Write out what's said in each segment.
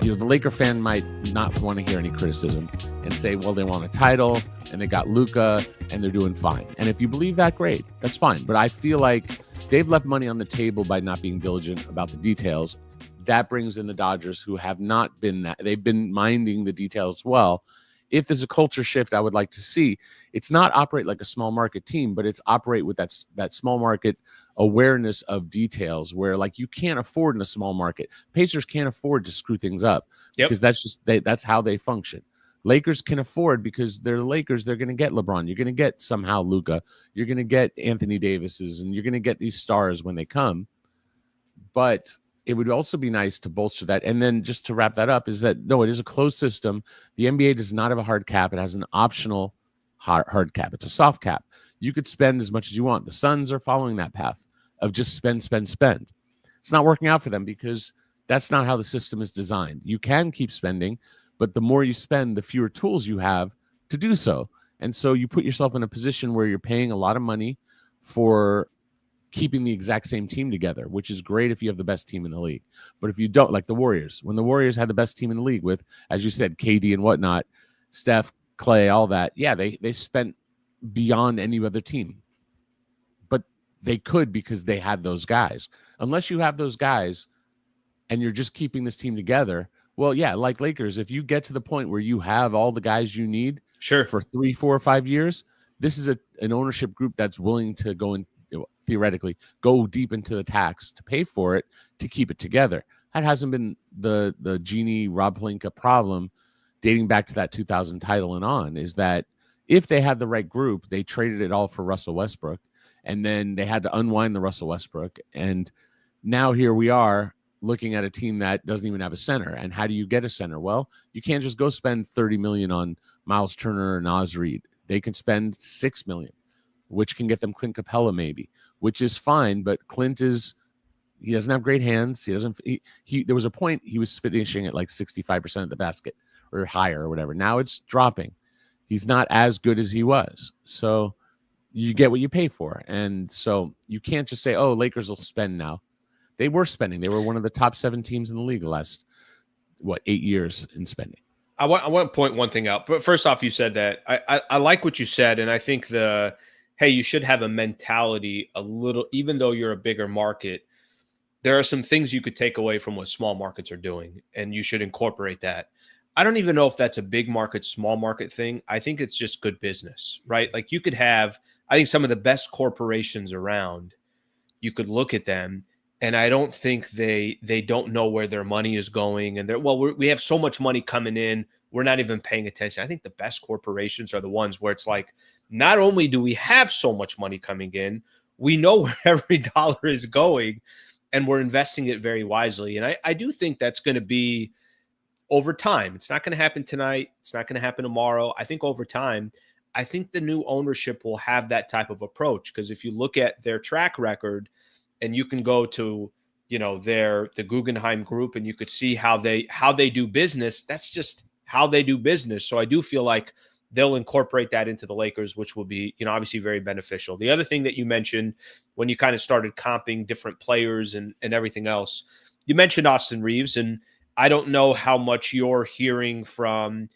the Laker fan might not want to hear any criticism and say, well, they won a title and they got Luka and they're doing fine. And if you believe that, great, that's fine. But I feel like they've left money on the table by not being diligent about the details. That brings in the Dodgers, who have not been that. They've been minding the details well. If there's a culture shift, I would like to see it's not operate like a small market team, but it's operate with that small market awareness of details where like you can't afford in a small market. Pacers can't afford to screw things up because that's how they function. Lakers can afford because they're the Lakers. They're going to get LeBron. You're going to get somehow Luka. You're going to get Anthony Davis's, and you're going to get these stars when they come. But it would also be nice to bolster that. And then just to wrap that up is that, no, it is a closed system. The NBA does not have a hard cap. It has an optional hard cap. It's a soft cap. You could spend as much as you want. The Suns are following that path of just spend. It's not working out for them because that's not how the system is designed. You can keep spending, but the more you spend, the fewer tools you have to do so. And so you put yourself in a position where you're paying a lot of money for keeping the exact same team together, which is great if you have the best team in the league. But if you don't, like the Warriors, when the Warriors had the best team in the league with, as you said, KD and whatnot, Steph, Clay, all that, yeah, they spent beyond any other team. But they could because they had those guys. Unless you have those guys and you're just keeping this team together, well, yeah, like Lakers, if you get to the point where you have all the guys you need for 3, 4, or 5 years, this is an ownership group that's willing to go in, theoretically, go deep into the tax to pay for it to keep it together. That hasn't been the Genie Rob Pelinka problem dating back to that 2000 title and on, is that if they had the right group, they traded it all for Russell Westbrook, and then they had to unwind the Russell Westbrook. And now here we are looking at a team that doesn't even have a center. And how do you get a center? Well, you can't just go spend $30 million on Miles Turner and Naz Reid. They can spend $6 million, which can get them Clint Capella maybe, which is fine. But Clint he doesn't have great hands. There was a point he was finishing at like 65% of the basket or higher or whatever. Now it's dropping. He's not as good as he was. So you get what you pay for. And so you can't just say, oh, Lakers will spend now. They were spending. They were one of the top 7 teams in the league the last, 8 years in spending. I want to point one thing out. But first off, you said that. I like what you said. And I think hey, you should have a mentality a little, even though you're a bigger market, there are some things you could take away from what small markets are doing, and you should incorporate that. I don't even know if that's a big market, small market thing. I think it's just good business, right? Like you could have, I think some of the best corporations around, you could look at them, and I don't think they don't know where their money is going. And we have so much money coming in, we're not even paying attention. I think the best corporations are the ones where it's like, not only do we have so much money coming in, we know where every dollar is going, and we're investing it very wisely. And I do think that's going to be over time. It's not going to happen tonight. It's not going to happen tomorrow. I think over time, I think the new ownership will have that type of approach. Because if you look at their track record, and you can go to, the Guggenheim Group, and you could see how they do business. That's just how they do business. So I do feel like they'll incorporate that into the Lakers, which will be, obviously very beneficial. The other thing that you mentioned when you kind of started comping different players and everything else, you mentioned Austin Reaves, and I don't know how much you're hearing from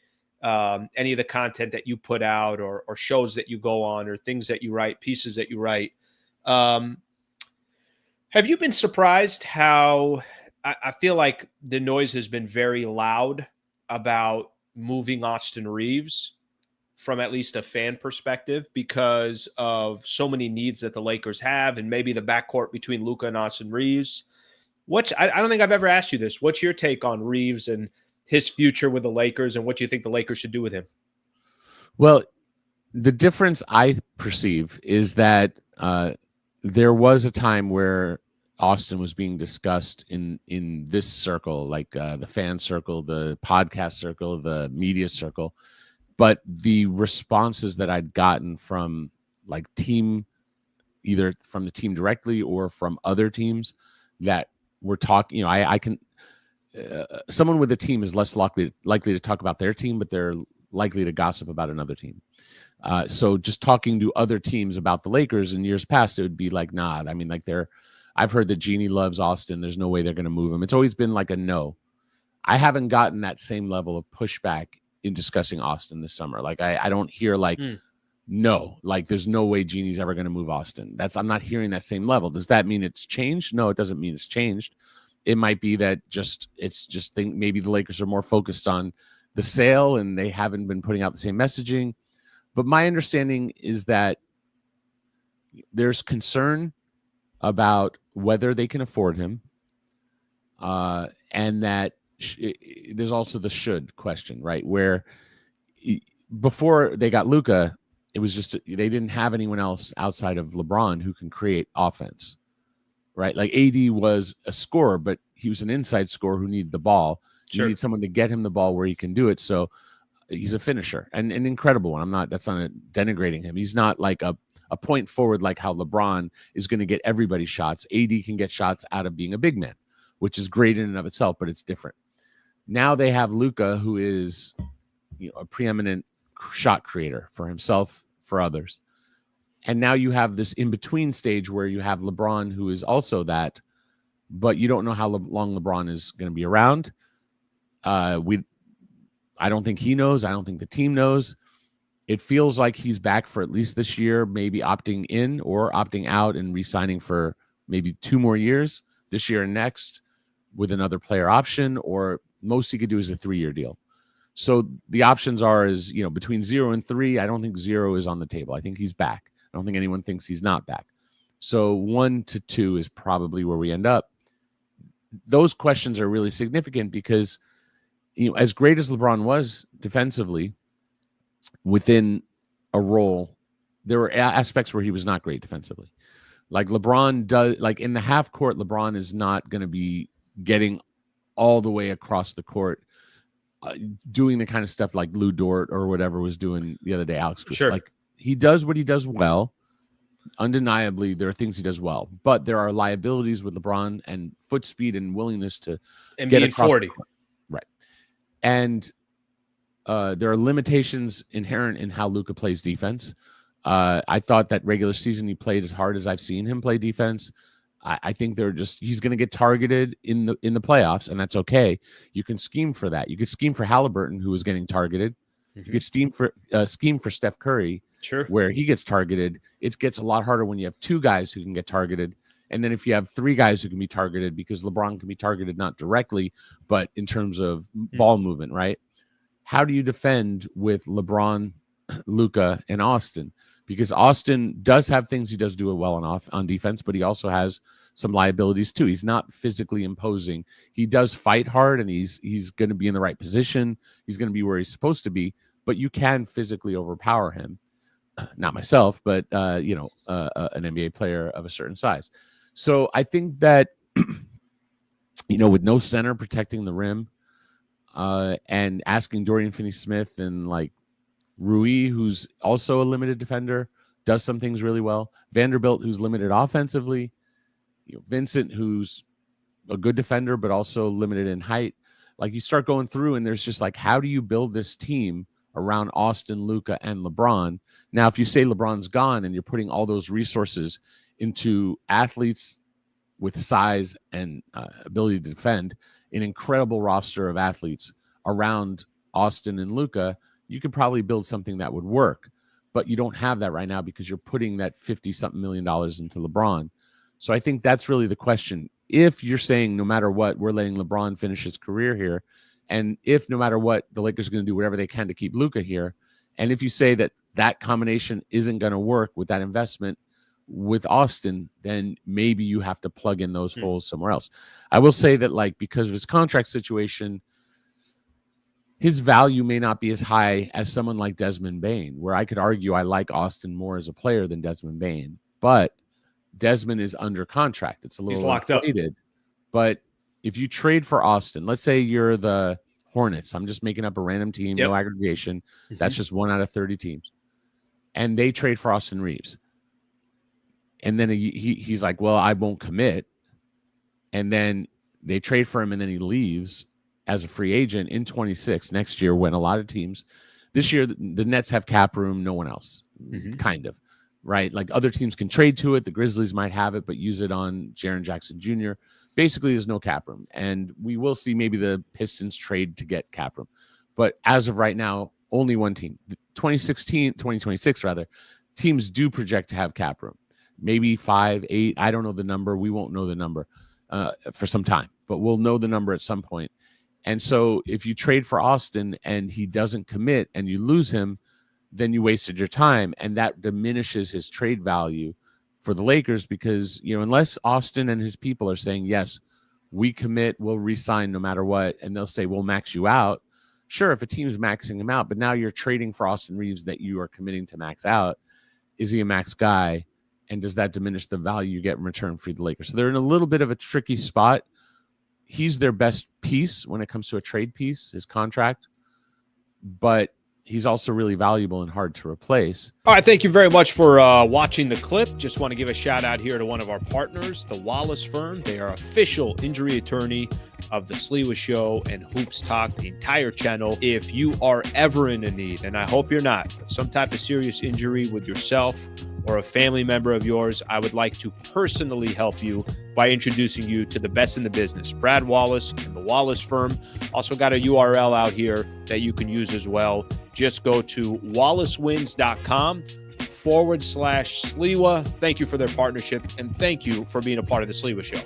any of the content that you put out or shows that you go on or things that you write, pieces that you write. Have you been surprised how I feel like the noise has been very loud about moving Austin Reaves from at least a fan perspective because of so many needs that the Lakers have, and maybe the backcourt between Luka and Austin Reaves? I don't think I've ever asked you this. What's your take on Reaves and his future with the Lakers, and what do you think the Lakers should do with him? Well, the difference I perceive is that there was a time where Austin was being discussed in this circle, like the fan circle, the podcast circle, the media circle. But the responses that I'd gotten from like either from the team directly or from other teams that were talking, I can, someone with a team is less likely to talk about their team, but they're likely to gossip about another team. So just talking to other teams about the Lakers in years past, it would be like, nah, I mean, like I've heard that Genie loves Austin. There's no way they're going to move him. It's always been like a no. I haven't gotten that same level of pushback in discussing Austin this summer. Like I don't hear like, no, like there's no way Genie's ever going to move Austin. I'm not hearing that same level. Does that mean it's changed? No, it doesn't mean it's changed. It might be that maybe the Lakers are more focused on the sale and they haven't been putting out the same messaging. But my understanding is that there's concern about whether they can afford him, and that there's also the should question, right? Where before they got Luka, it was just they didn't have anyone else outside of LeBron who can create offense, right? Like AD was a scorer, but he was an inside scorer who needed the ball. You need someone to get him the ball where he can do it. So he's a finisher and an incredible one. That's not denigrating him. He's not like a point forward like how LeBron is going to get everybody shots. AD can get shots out of being a big man, which is great in and of itself, but it's different. Now they have Luka, who is a preeminent shot creator for himself, for others. And now you have this in-between stage where you have LeBron, who is also that, but you don't know how long LeBron is going to be around. I don't think he knows. I don't think the team knows. It feels like he's back for at least this year, maybe opting in or opting out and re-signing for maybe 2 more years, this year and next, with another player option, or most he could do is a 3-year deal. So the options are between 0 and 3. I don't think 0 is on the table. I think he's back. I don't think anyone thinks he's not back. So 1 to 2 is probably where we end up. Those questions are really significant because, as great as LeBron was defensively within a role, there were aspects where he was not great defensively. Like LeBron does, like in the half court, LeBron is not going to be getting all the way across the court, doing the kind of stuff like Lou Dort or whatever was doing the other day, Alex Cruz. Like he does what he does well. Undeniably, there are things he does well, but there are liabilities with LeBron and foot speed and willingness to get across 40. Right. And there are limitations inherent in how Luka plays defense. I thought that regular season he played as hard as I've seen him play defense. I think he's going to get targeted in the playoffs, and that's okay. You can scheme for that. You could scheme for Halliburton, who was getting targeted. You could scheme for Steph Curry, where he gets targeted. It gets a lot harder when you have 2 guys who can get targeted, and then if you have 3 guys who can be targeted, because LeBron can be targeted not directly, but in terms of ball movement, right? How do you defend with LeBron, Luka, and Austin? Because Austin does have things he does do it well on defense, but he also has some liabilities too. He's not physically imposing. He does fight hard, and he's going to be in the right position. He's going to be where he's supposed to be, but you can physically overpower him. Not myself, but an NBA player of a certain size. So I think that with no center protecting the rim, and asking Dorian Finney-Smith and like Rui, who's also a limited defender, does some things really well. Vanderbilt, who's limited offensively. Vincent, who's a good defender, but also limited in height. Like you start going through and there's just like, how do you build this team around Austin, Luka, and LeBron? Now, if you say LeBron's gone and you're putting all those resources into athletes with size and ability to defend, an incredible roster of athletes around Austin and Luka, you could probably build something that would work, but you don't have that right now because you're putting that $50-something million into LeBron. So I think that's really the question. If you're saying no matter what, we're letting LeBron finish his career here, and if no matter what, the Lakers are going to do whatever they can to keep Luka here, and if you say that combination isn't going to work with that investment with Austin, then maybe you have to plug in those holes somewhere else. I will say that, like, because of his contract situation, his value may not be as high as someone like Desmond Bane, where I could argue I like Austin more as a player than Desmond Bane, but Desmond is under contract. It's a little inflated, but if you trade for Austin, let's say you're the Hornets, I'm just making up a random team, no aggregation. That's just 1 out of 30 teams. And they trade for Austin Reaves. And then he's like, well, I won't commit. And then they trade for him, and then he leaves as a free agent in 26 next year, when a lot of teams this year, the Nets have cap room, no one else, kind of. right? Like other teams can trade to it. The Grizzlies might have it, but use it on Jaren Jackson Jr. Basically, there's no cap room. And we will see maybe the Pistons trade to get cap room. But as of right now, only one team. 2026 rather, teams do project to have cap room. Maybe 5, 8. I don't know the number. We won't know the number for some time, but we'll know the number at some point. And so if you trade for Austin and he doesn't commit and you lose him, then you wasted your time, and that diminishes his trade value for the Lakers because, unless Austin and his people are saying, yes, we commit, we'll re-sign no matter what, and they'll say, we'll max you out. Sure, if a team's maxing him out, but now you're trading for Austin Reaves that you are committing to max out. Is he a max guy? And does that diminish the value you get in return for the Lakers? So they're in a little bit of a tricky spot. He's their best piece when it comes to a trade piece, his contract. But he's also really valuable and hard to replace. All right, thank you very much for watching the clip. Just want to give a shout out here to one of our partners, the Wallace Firm. They are official injury attorney of the Sliwa Show and Hoops Talk, the entire channel. If you are ever in a need, and I hope you're not, but some type of serious injury with yourself or a family member of yours, I would like to personally help you by introducing you to the best in the business, Brad Wallace and the Wallace Firm. Also got a URL out here that you can use as well. Just go to wallacewins.com/Sliwa. Thank you for their partnership, and thank you for being a part of the Sliwa Show.